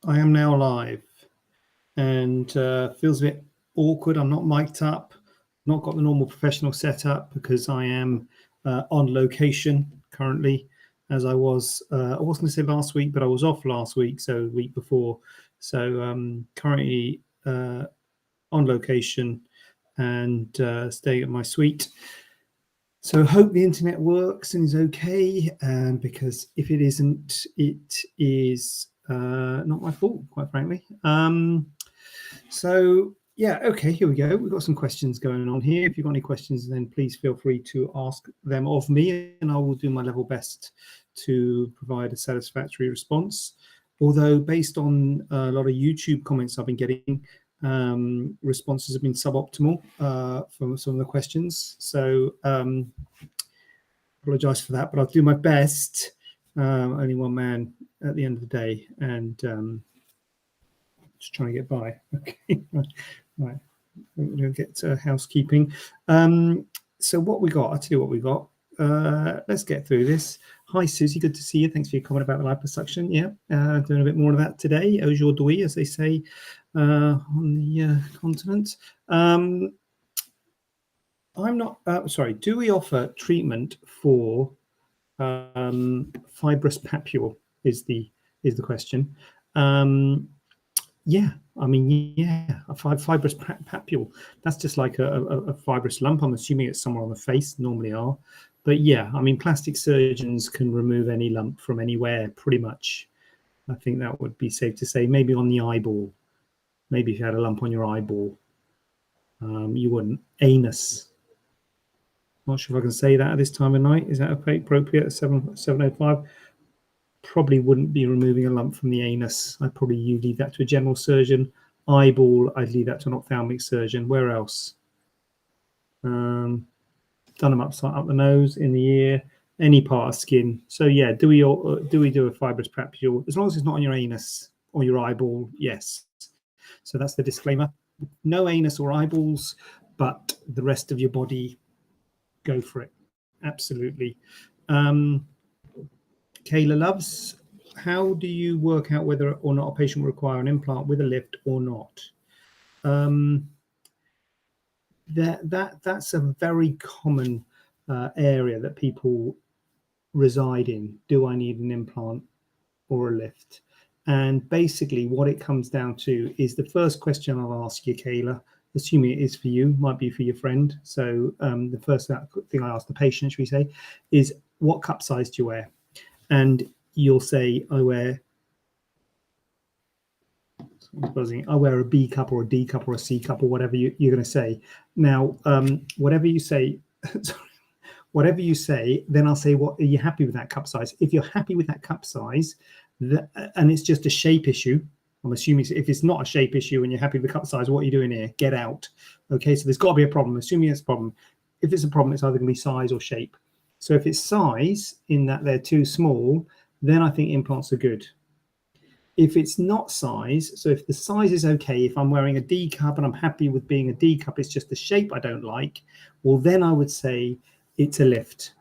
I am now live, and feels a bit awkward. I'm not mic'd up, not got the normal professional setup because I am on location currently, as I was. I wasn't going to say last week, but I was off last week, so the week before. So currently on location and staying at my suite. So hope the internet works and is okay, because if it isn't, it is not my fault, quite frankly. So yeah, okay, here we go. We've got some questions going on here. If you've got any questions, then please feel free to ask them of me, and I will do my level best to provide a satisfactory response. Although based on a lot of YouTube comments I've been getting, responses have been suboptimal for some of the questions. So apologize for that, but I'll do my best. Only one man at the end of the day, and just trying to get by. Okay, right. We'll get to housekeeping. So what we got? I'll tell you what we got. Let's get through this. Hi, Susie. Good to see you. Thanks for your comment about the liposuction. Yeah, doing a bit more of that today. Aujourd'hui, as they say on the continent. I'm not sorry. Do we offer treatment for fibrous papule? Is the question. Yeah, I mean, yeah, a fibrous papule. That's just like a fibrous lump. I'm assuming it's somewhere on the face, normally are. But yeah, I mean, plastic surgeons can remove any lump from anywhere, pretty much. I think that would be safe to say. Maybe on the eyeball. Maybe if you had a lump on your eyeball, you wouldn't. Anus. Not sure if I can say that at this time of night. Is that appropriate at 7:05? Probably wouldn't be removing a lump from the anus. I'd probably leave that to a general surgeon. Eyeball, I'd leave that to an ophthalmic surgeon. Where else? Done them up the nose, in the ear, any part of skin. So yeah, do we do a fibrous papule? As long as it's not on your anus or your eyeball, yes. So that's the disclaimer. No anus or eyeballs, but the rest of your body, go for it. Absolutely. Kayla loves, how do you work out whether or not a patient will require an implant with a lift or not? That's a very common area that people reside in. Do I need an implant or a lift? And basically what it comes down to is the first question I'll ask you, Kayla, assuming it is for you, might be for your friend. So the first thing I ask the patient, should we say, is what cup size do you wear? And you'll say, I wear a B cup or a D cup or a C cup or whatever you're going to say. Now, whatever you say, then I'll say, what are you happy with that cup size? If you're happy with that cup size, and it's just a shape issue, I'm assuming if it's not a shape issue and you're happy with the cup size, what are you doing here? Get out. Okay, so there's got to be a problem. Assuming it's a problem. If it's a problem, it's either going to be size or shape. So if it's size, in that they're too small, then I think implants are good. If it's not size, so if the size is okay, if I'm wearing a D cup and I'm happy with being a D cup, it's just the shape I don't like, well, then I would say it's a lift.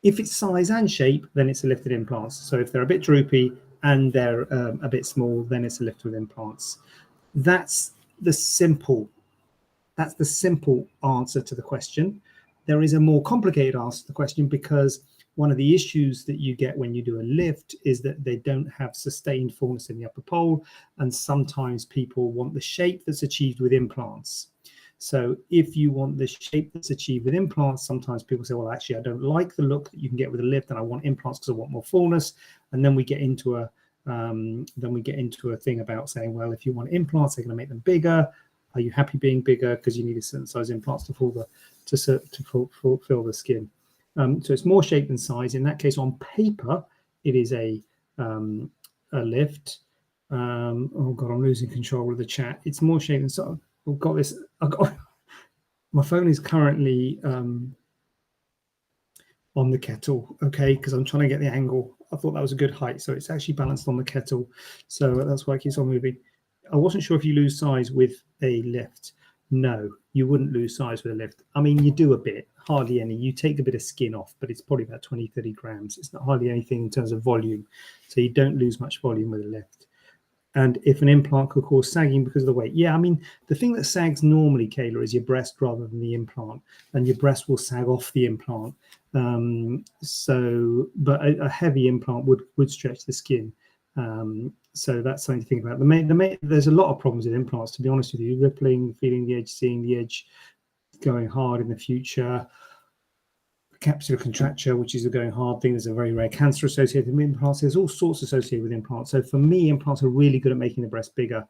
If it's size and shape, then it's a lifted implants. So if they're a bit droopy and they're a bit small, then it's a lift with implants. That's the simple answer to the question. There is a more complicated answer to the question, because one of the issues that you get when you do a lift is that they don't have sustained fullness in the upper pole, and sometimes people want the shape that's achieved with implants. So if you want the shape that's achieved with implants, sometimes people say, well, actually, I don't like the look that you can get with a lift, and I want implants because I want more fullness. And then we get into a thing about saying, well, if you want implants, they're going to make them bigger. Are you happy being bigger because you need a certain size implants to fulfill the skin? So it's more shape than size. In that case, on paper, it is a lift. Oh God, I'm losing control of the chat. It's more shape than size. I've got this. My phone is currently on the kettle, okay, because I'm trying to get the angle. I thought that was a good height, so it's actually balanced on the kettle. So that's why it keeps on moving. I wasn't sure if you lose size with a lift. No, you wouldn't lose size with a lift. I mean, you do a bit, hardly any. You take a bit of skin off, but it's probably about 20, 30 grams. It's not hardly anything in terms of volume. So you don't lose much volume with a lift. And if an implant could cause sagging because of the weight. Yeah, I mean, the thing that sags normally, Kayla, is your breast rather than the implant, and your breast will sag off the implant. But a heavy implant would stretch the skin. So that's something to think about. There's a lot of problems with implants, to be honest with you. Rippling, feeling the edge, seeing the edge, going hard in the future. Capsular contracture, which is a going hard thing. There's a very rare cancer associated with implants. There's all sorts associated with implants. So for me, implants are really good at making the breast bigger.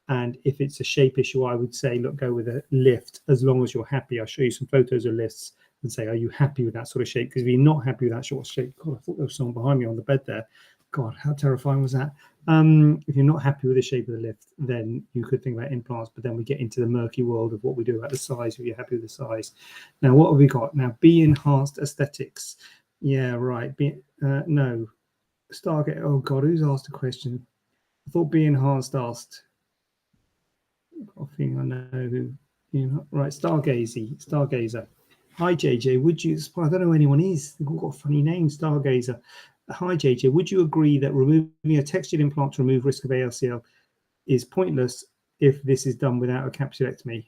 And if it's a shape issue, I would say, look, go with a lift as long as you're happy. I'll show you some photos of lifts and say, are you happy with that sort of shape? Because if you're not happy with that sort of shape, God, I thought there was someone behind me on the bed there. God, how terrifying was that? If you're not happy with the shape of the lift, then you could think about implants, but then we get into the murky world of what we do about the size, if you're happy with the size. Now, what have we got? Now, be enhanced aesthetics. Yeah, right. No. Stargate. Oh, God, who's asked a question? I thought be enhanced asked. I think I know who. Right, Stargazer. Hi, JJ. Would you? I don't know who anyone is. They've all got a funny name, Stargazer. Hi, JJ. Would you agree that removing a textured implant to remove risk of ALCL is pointless if this is done without a capsulectomy?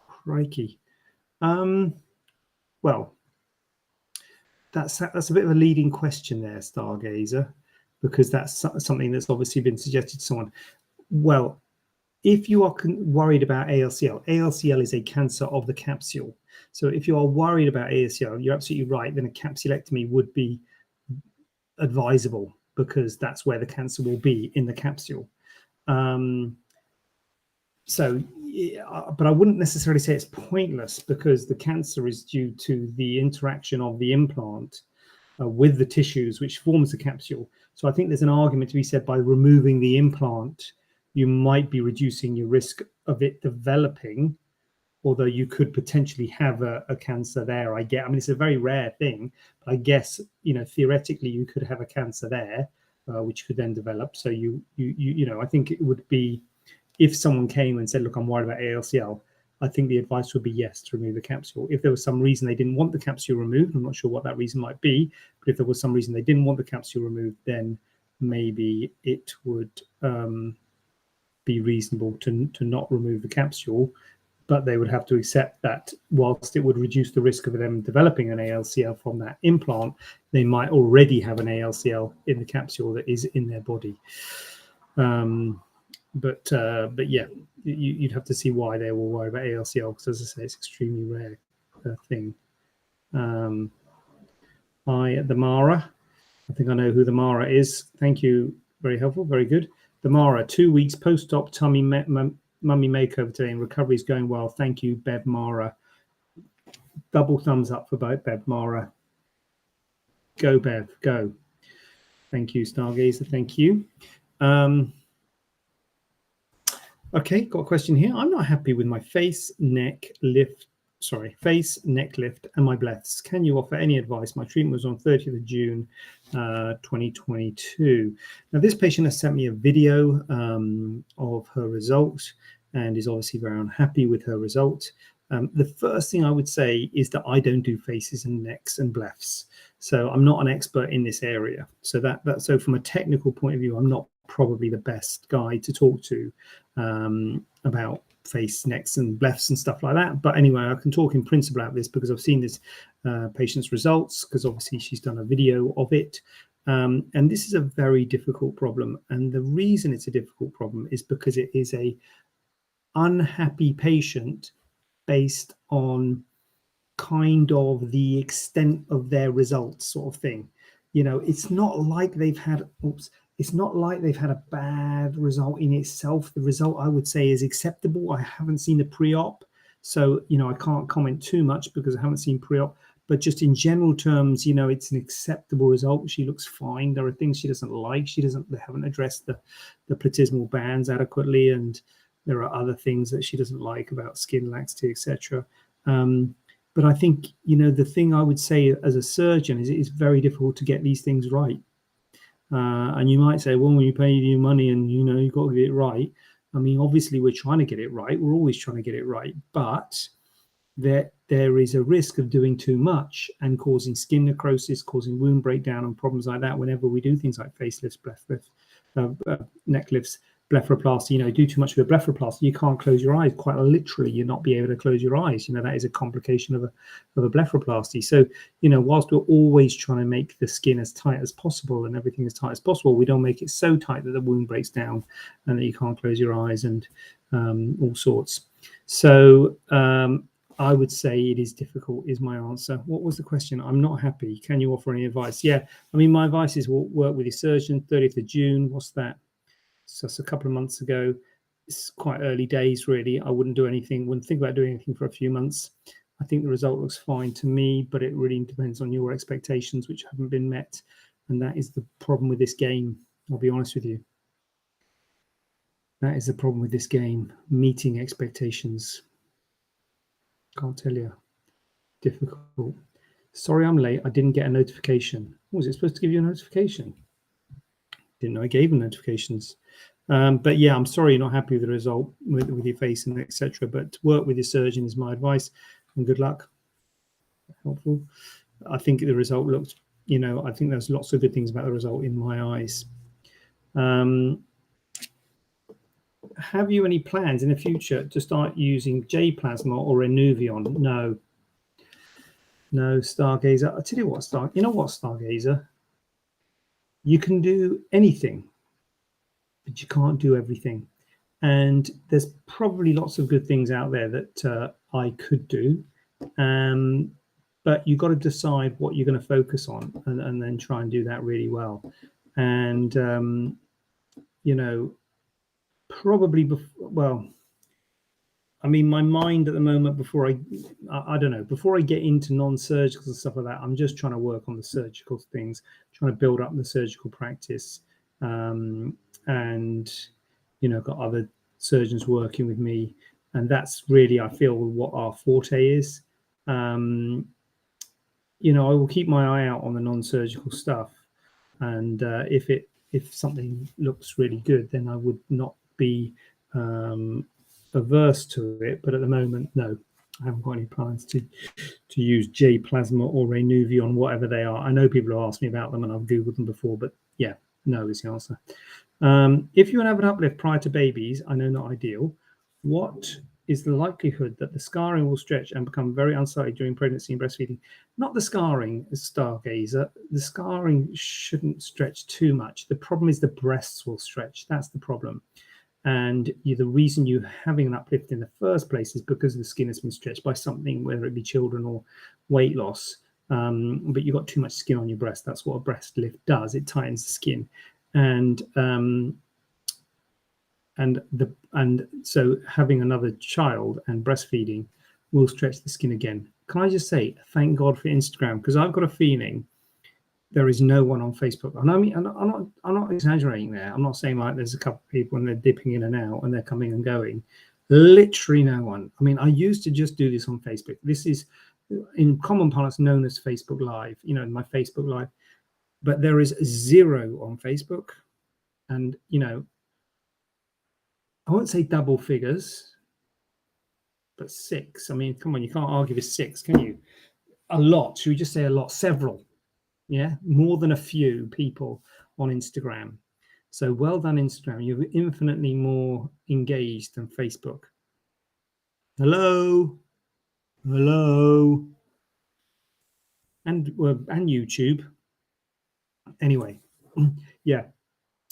Crikey. Well, that's a bit of a leading question there, Stargazer, because that's something that's obviously been suggested to someone. Well, if you are worried about ALCL is a cancer of the capsule. So if you are worried about ALCL, you're absolutely right, then a capsulectomy would be advisable because that's where the cancer will be, in the capsule. But I wouldn't necessarily say it's pointless because the cancer is due to the interaction of the implant with the tissues which forms the capsule. So I think there's an argument to be said by removing the implant, you might be reducing your risk of it developing, although you could potentially have a cancer there. I mean, it's a very rare thing, but I guess, theoretically you could have a cancer there, which could then develop. So I think it would be, if someone came and said, look, I'm worried about ALCL, I think the advice would be yes, to remove the capsule. If there was some reason they didn't want the capsule removed, I'm not sure what that reason might be, but if there was some reason they didn't want the capsule removed, then maybe it would be reasonable to not remove the capsule, but they would have to accept that whilst it would reduce the risk of them developing an ALCL from that implant, they might already have an ALCL in the capsule that is in their body. But yeah, you'd have to see why they will worry about ALCL, because as I say, it's extremely rare thing. Hi, the Mara. I think I know who the Mara is. Thank you. Very helpful. Very good. The Mara, 2 weeks post-op tummy mummy makeover today, and recovery is going well. Thank you, Bev Mara. Double thumbs up for Bev Mara. Go, Bev. Go. Thank you, Stargazer. Thank you. Okay, got a question here. I'm not happy with my face, neck lift, and my blephs. Can you offer any advice? My treatment was on 30th of June, 2022. Now, this patient has sent me a video of her result and is obviously very unhappy with her result. The first thing I would say is that I don't do faces and necks and blephs. So I'm not an expert in this area. So so from a technical point of view, I'm not probably the best guy to talk to about face, necks and blephs and stuff like that. But anyway, I can talk in principle about this because I've seen this patient's results, because obviously she's done a video of it. And this is a very difficult problem. And the reason it's a difficult problem is because it is a unhappy patient based on kind of the extent of their results, sort of thing. It's not like they've had it's not like they've had a bad result in itself. The result, I would say, is acceptable. I haven't seen the pre-op, so I can't comment too much because I haven't seen pre-op. But just in general terms, it's an acceptable result. She looks fine. There are things she doesn't like. They haven't addressed the platysmal bands adequately, and there are other things that she doesn't like about skin laxity, etc. But I think the thing I would say as a surgeon is it's very difficult to get these things right. And you might say, well, when you pay your money and you've got to get it right. I mean, obviously we're trying to get it right. We're always trying to get it right, but there there is a risk of doing too much and causing skin necrosis, causing wound breakdown and problems like that whenever we do things like facelifts, neck lifts, blepharoplasty. Do too much of a blepharoplasty, you can't close your eyes. Quite literally, you'll not be able to close your eyes. That is a complication of a blepharoplasty. So, whilst we're always trying to make the skin as tight as possible and everything as tight as possible, we don't make it so tight that the wound breaks down and that you can't close your eyes and all sorts. So I would say it is difficult, is my answer. What was the question? I'm not happy. Can you offer any advice? Yeah, my advice is work with your surgeon. 30th of June. What's that? So it's a couple of months ago. It's quite early days, really. I wouldn't think about doing anything for a few months. I think the result looks fine to me, but it really depends on your expectations, which haven't been met. And that is the problem with this game. I'll be honest with you. That is the problem with this game, meeting expectations. Can't tell you. Difficult. Sorry I'm late. I didn't get a notification. Was it supposed to give you a notification? Didn't know I gave them notifications. But yeah, I'm sorry you're not happy with the result with your face and etc. But work with your surgeon is my advice, and good luck. Helpful. I think the result looks, I think there's lots of good things about the result in my eyes. Have you any plans in the future to start using J-plasma or Renuvion? No, Stargazer. I'll tell you what, Stargazer, you can do anything, but you can't do everything. And there's probably lots of good things out there that I could do. But you've got to decide what you're going to focus on and then try and do that really well. And, probably, my mind at the moment, before I get into non-surgical and stuff like that, I'm just trying to work on the surgical things, trying to build up the surgical practice. And, got other surgeons working with me. And that's really, I feel, what our forte is. I will keep my eye out on the non-surgical stuff. And if something looks really good, then I would not be averse to it. But at the moment, no, I haven't got any plans to use J-plasma or Renuvion, whatever they are. I know people have asked me about them and I've Googled them before, but yeah, no is the answer. If you have an uplift prior to babies, I know not ideal. What is the likelihood that the scarring will stretch and become very unsightly during pregnancy and breastfeeding? Not the scarring, Stargazer. The scarring shouldn't stretch too much. The problem is the breasts will stretch. That's the problem. And the reason you're having an uplift in the first place is because the skin has been stretched by something, whether it be children or weight loss. But you've got too much skin on your breast. That's what a breast lift does. It tightens the skin. And so having another child and breastfeeding will stretch the skin again. Can I just say, thank God for Instagram, because I've got a feeling there is no one on Facebook. And I'm not exaggerating there. I'm not saying like there's a couple of people and they're dipping in and out and they're coming and going. Literally no one. I used to just do this on Facebook. This is in common parlance known as Facebook Live, my Facebook Live. But there is 0 on Facebook. And, I won't say double figures, but 6. Come on, you can't argue with 6, can you? A lot. Should we just say a lot? Several. Yeah, more than a few people on Instagram. So well done, Instagram. You're infinitely more engaged than Facebook. Hello. And YouTube. Anyway, yeah.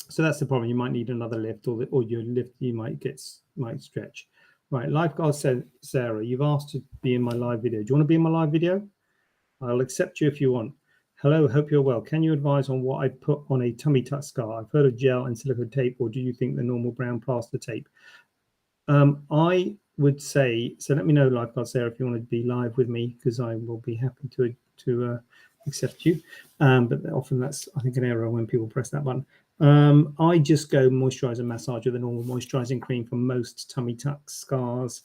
So that's the problem. You might need another lift, or your lift you might stretch. Right, Lifeguard said, Sarah, you've asked to be in my live video. Do you want to be in my live video? I'll accept you if you want. Hello, hope you're well. Can you advise on what I put on a tummy tuck scar? I've heard of gel and silicone tape, or do you think the normal brown plaster tape? I would say, so let me know, Lifeguard Sarah, if you want to be live with me, because I will be happy to accept you. But often that's, I think, an error when people press that button. I just go moisturizer and massage with a normal moisturizing cream for most tummy tuck scars.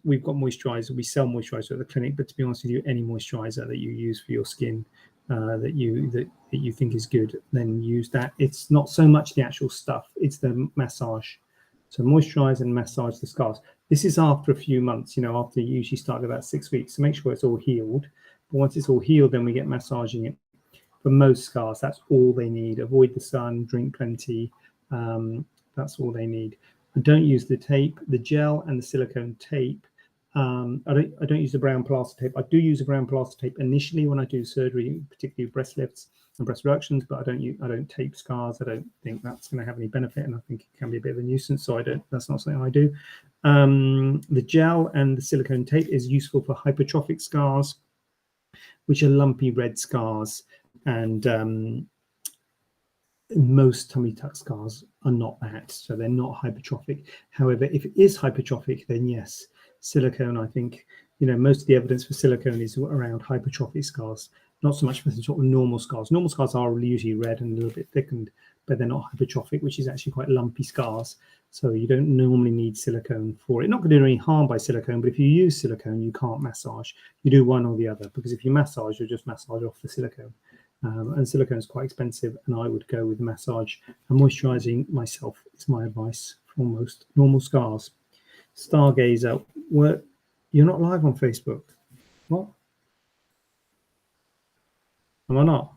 We've got moisturizer. We sell moisturizer at the clinic, but to be honest with you, any moisturizer that you use for your skin that you think is good, then use that. It's not so much the actual stuff; it's the massage So moisturize and massage the scars. This is after a few months, you know, after you usually start about 6 weeks. So make sure it's all healed. But once it's all healed, then we get massaging it. For most scars, that's all they need. Avoid the sun, drink plenty. That's all they need. I don't use the tape, the gel and the silicone tape. I don't use the brown plaster tape. I do use a brown plaster tape initially when I do surgery, particularly breast lifts and breast reductions, but I don't tape scars. I don't think that's going to have any benefit, and I think it can be a bit of a nuisance. So that's not something I do. The gel and the silicone tape is useful for hypertrophic scars, which are lumpy red scars, and most tummy tuck scars are not that, so they're not hypertrophic. However, if it is hypertrophic, then yes, silicone, I think, you know, most of the evidence for silicone is around hypertrophic scars, not so much for the sort of normal scars. Normal scars are usually red and a little bit thickened, but they're not hypertrophic, which is actually quite lumpy scars. So you don't normally need silicone for it. Not going to do any harm by silicone, but if you use silicone, you can't massage. You do one or the other, because if you massage, you'll just massage off the silicone. And silicone is quite expensive, and I would go with massage and moisturizing myself is my advice for most normal scars. Stargazer, you're not live on Facebook. What? Am I not?